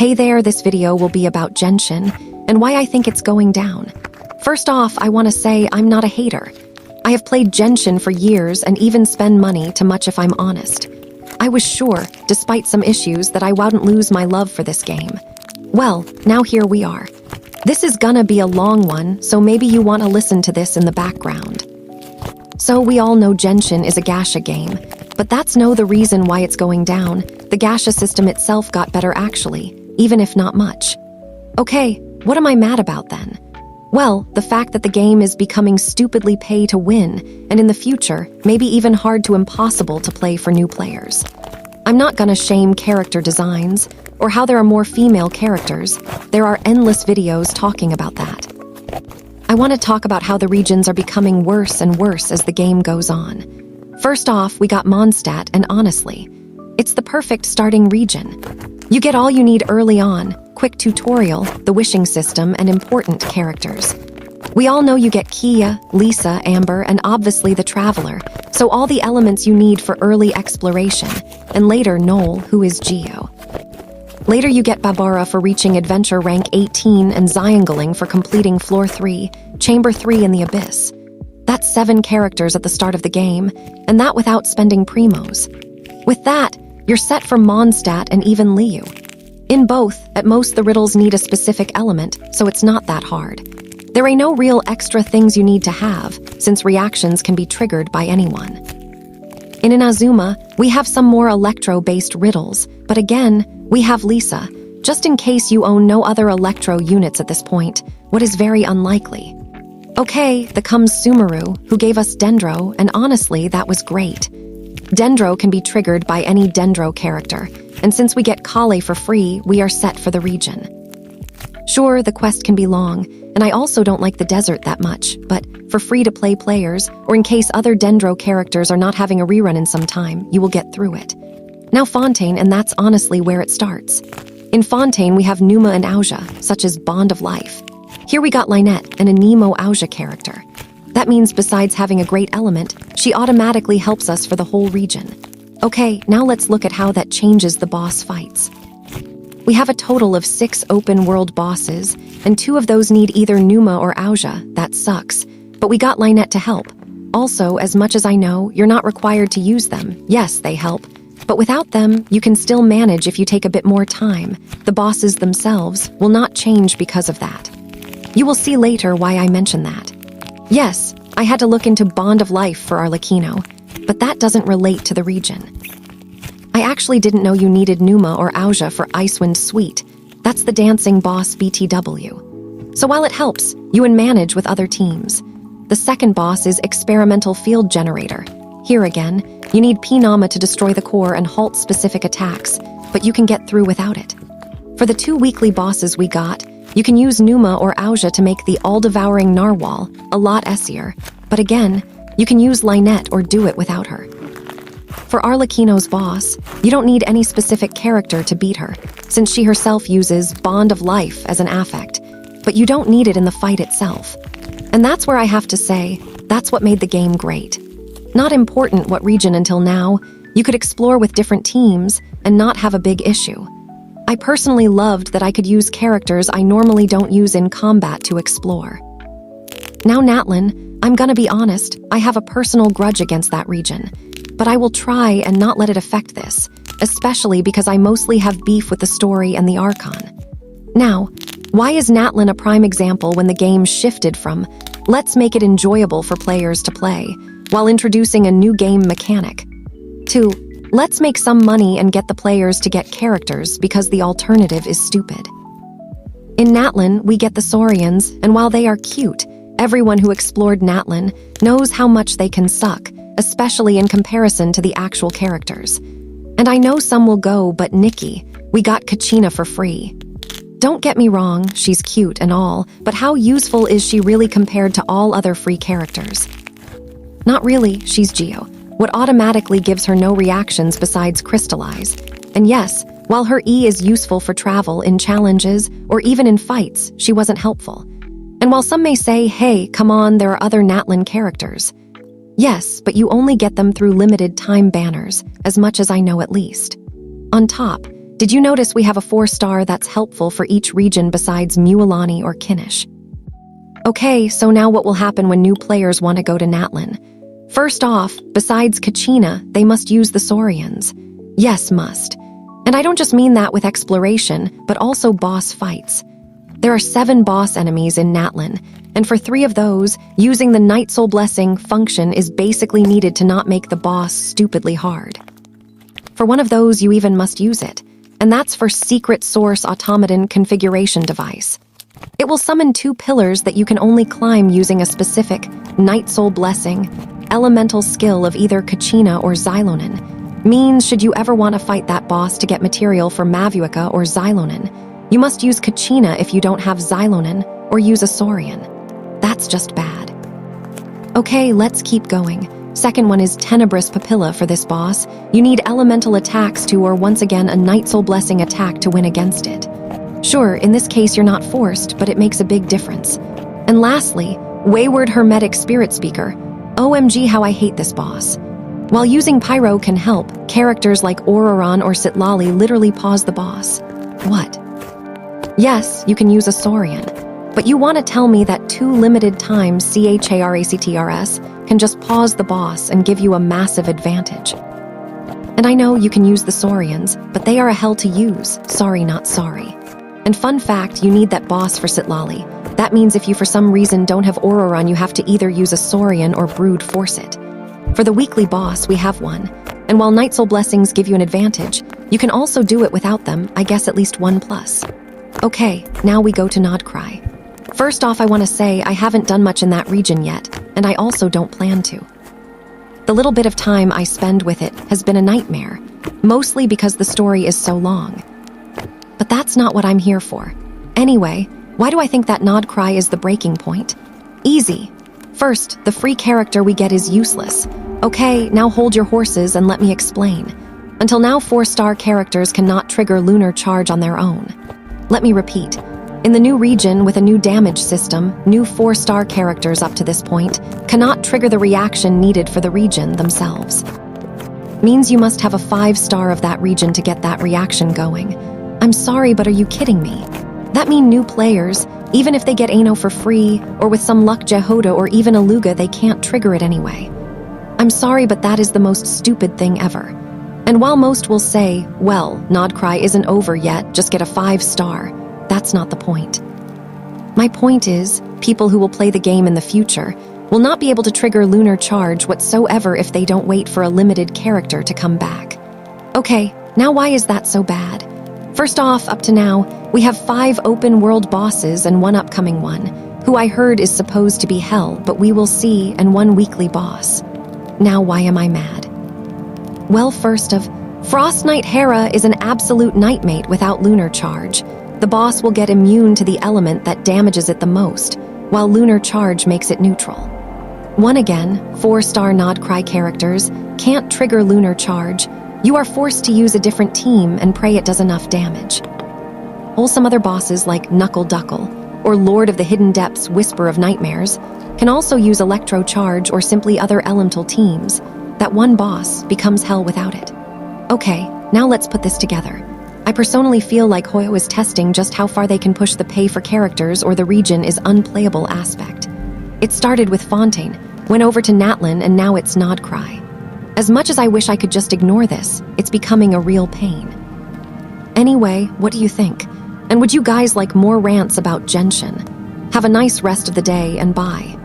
Hey there, this video will be about Genshin and why I think it's going down. First off, I want to say I'm not a hater. I have played Genshin for years and even spend money too much if I'm honest. I was sure, despite some issues, that I wouldn't lose my love for this game. Well, now here we are. This is gonna be a long one, so maybe you want to listen to this in the background. So we all know Genshin is a gacha game, but that's no the reason why it's going down. The gacha system itself got better actually, even if not much. Okay, what am I mad about then? Well, the fact that the game is becoming stupidly pay to win, and in the future, maybe even hard to impossible to play for new players. I'm not gonna shame character designs, or how there are more female characters. There are endless videos talking about that. I want to talk about how the regions are becoming worse and worse as the game goes on. First off, we got Mondstadt, and honestly, it's the perfect starting region. You get all you need early on, quick tutorial, the wishing system, and important characters. We all know you get Kia, Lisa, Amber, and obviously the Traveler, so all the elements you need for early exploration, and later Noel, who is Geo. Later you get Barbara for reaching adventure rank 18 and Zyangling for completing floor 3, chamber 3 in the Abyss. That's 7 characters at the start of the game, and that without spending primos. With that, you're set for Mondstadt and even Liu. In both, at most the riddles need a specific element, so it's not that hard. There are no real extra things you need to have, since reactions can be triggered by anyone. In Inazuma, we have some more electro-based riddles, but again, we have Lisa, just in case you own no other electro units at this point, what is very unlikely. Okay, then comes Sumeru, who gave us Dendro, and honestly, that was great. Dendro can be triggered by any Dendro character, and since we get Kale for free, we are set for the region. Sure, the quest can be long, and I also don't like the desert that much, but for free-to-play players, or in case other Dendro characters are not having a rerun in some time, you will get through it. Now Fontaine, and that's honestly where it starts. In Fontaine, we have Numa and Auja, such as Bond of Life. Here we got Lynette, and a Nemo Auja character. That means besides having a great element, she automatically helps us for the whole region. Okay, now let's look at how that changes the boss fights. We have a total of 6 open-world bosses, and 2 of those need either Numa or Auja. That sucks. But we got Lynette to help. Also, as much as I know, you're not required to use them. Yes, they help. But without them, you can still manage if you take a bit more time. The bosses themselves will not change because of that. You will see later why I mention that. Yes, I had to look into Bond of Life for Arlecchino, but that doesn't relate to the region. I actually didn't know you needed Numa or Auja for Icewind Suite. That's the dancing boss BTW. So while it helps, you can manage with other teams. The second boss is Experimental Field Generator. Here again, you need P-Nama to destroy the core and halt specific attacks, but you can get through without it. For the 2 weekly bosses we got, you can use Numa or Auja to make the all-devouring Narwhal a lot easier, but again, you can use Lynette or do it without her. For Arlecchino's boss, you don't need any specific character to beat her, since she herself uses Bond of Life as an affect, but you don't need it in the fight itself. And that's where I have to say, that's what made the game great. Not important what region until now, you could explore with different teams and not have a big issue. I personally loved that I could use characters I normally don't use in combat to explore. Now Natlin, I'm gonna be honest, I have a personal grudge against that region, but I will try and not let it affect this, especially because I mostly have beef with the story and the Archon. Now, why is Natlin a prime example when the game shifted from, let's make it enjoyable for players to play, while introducing a new game mechanic, to, let's make some money and get the players to get characters because the alternative is stupid. In Natlin, we get the Saurians, and while they are cute, everyone who explored Natlin knows how much they can suck, especially in comparison to the actual characters. And I know some will go, but Nikki, we got Kachina for free. Don't get me wrong, she's cute and all, but how useful is she really compared to all other free characters? Not really, she's Geo. What automatically gives her no reactions besides crystallize. And yes, while her E is useful for travel in challenges or even in fights, she wasn't helpful. And while some may say, hey, come on, there are other Natlin characters. Yes, but you only get them through limited time banners, as much as I know at least. On top, Did you notice we have a 4-star that's helpful for each region besides Mualani or Kinnish? Okay, so now what will happen when new players want to go to Natlin? First off, besides Kachina, they must use the Saurians. Yes, must. And I don't just mean that with exploration, but also boss fights. There are 7 boss enemies in Natlin, and for 3 of those, using the Night Soul Blessing function is basically needed to not make the boss stupidly hard. For one of those, you even must use it, and that's for Secret Source Automaton Configuration Device. It will summon 2 pillars that you can only climb using a specific Night Soul Blessing, elemental skill of either Kachina or Xylonin. Means should you ever want to fight that boss to get material for Mavuica or Xylonin, you must use Kachina if you don't have Xylonin, or use a Saurian. That's just bad. Okay, let's keep going. Second one is Tenebrous Papilla for this boss. You need elemental attacks to, or once again, a Night Soul Blessing attack to win against it. Sure, in this case you're not forced, but it makes a big difference. And lastly, Wayward Hermetic Spirit Speaker. OMG how I hate this boss. While using Pyro can help, characters like Auroron or Sitlali literally pause the boss. What? Yes, you can use a Saurian, but you want to tell me that 2 limited times CHARACTRS can just pause the boss and give you a massive advantage. And I know you can use the Saurians, but they are a hell to use, sorry not sorry. And fun fact, you need that boss for Sitlali. That means if you for some reason don't have Auroron, you have to either use a Saurian or Brood Force it. For the weekly boss, we have one, and while Night Soul Blessings give you an advantage, you can also do it without them, I guess at least 1+. Okay, now we go to Nodcry. First off, I want to say I haven't done much in that region yet, and I also don't plan to. The little bit of time I spend with it has been a nightmare, mostly because the story is so long. But that's not what I'm here for. Anyway, why do I think that Nodcry is the breaking point? Easy. First, the free character we get is useless. Okay, now hold your horses and let me explain. Until now, 4-star characters cannot trigger Lunar Charge on their own. Let me repeat. In the new region with a new damage system, new 4-star characters up to this point cannot trigger the reaction needed for the region themselves. Means you must have a 5-star of that region to get that reaction going. I'm sorry, but are you kidding me? That means new players, even if they get Ano for free, or with some luck Jehoda or even Aluga, they can't trigger it anyway. I'm sorry, but that is the most stupid thing ever. And while most will say, well, Nodcry isn't over yet, just get a 5-star, that's not the point. My point is, people who will play the game in the future will not be able to trigger Lunar Charge whatsoever if they don't wait for a limited character to come back. Okay, now why is that so bad? First off, up to now, we have 5 open world bosses and 1 upcoming one, who I heard is supposed to be hell, but we will see, and 1 weekly boss. Now why am I mad? Well, first of, Frost Knight Hera is an absolute nightmate without Lunar Charge. The boss will get immune to the element that damages it the most, while Lunar Charge makes it neutral. One again, 4-star Nodcry characters can't trigger Lunar Charge. You are forced to use a different team and pray it does enough damage. Wholesome other bosses like Knuckle Duckle or Lord of the Hidden Depths Whisper of Nightmares can also use Electro Charge or simply other elemental teams. That one boss becomes hell without it. Okay, now let's put this together. I personally feel like Hoyo is testing just how far they can push the pay for characters or the region is unplayable aspect. It started with Fontaine, went over to Natlin, and now it's Nodcry. As much as I wish I could just ignore this, it's becoming a real pain. Anyway, what do you think? And would you guys like more rants about Genshin? Have a nice rest of the day and bye.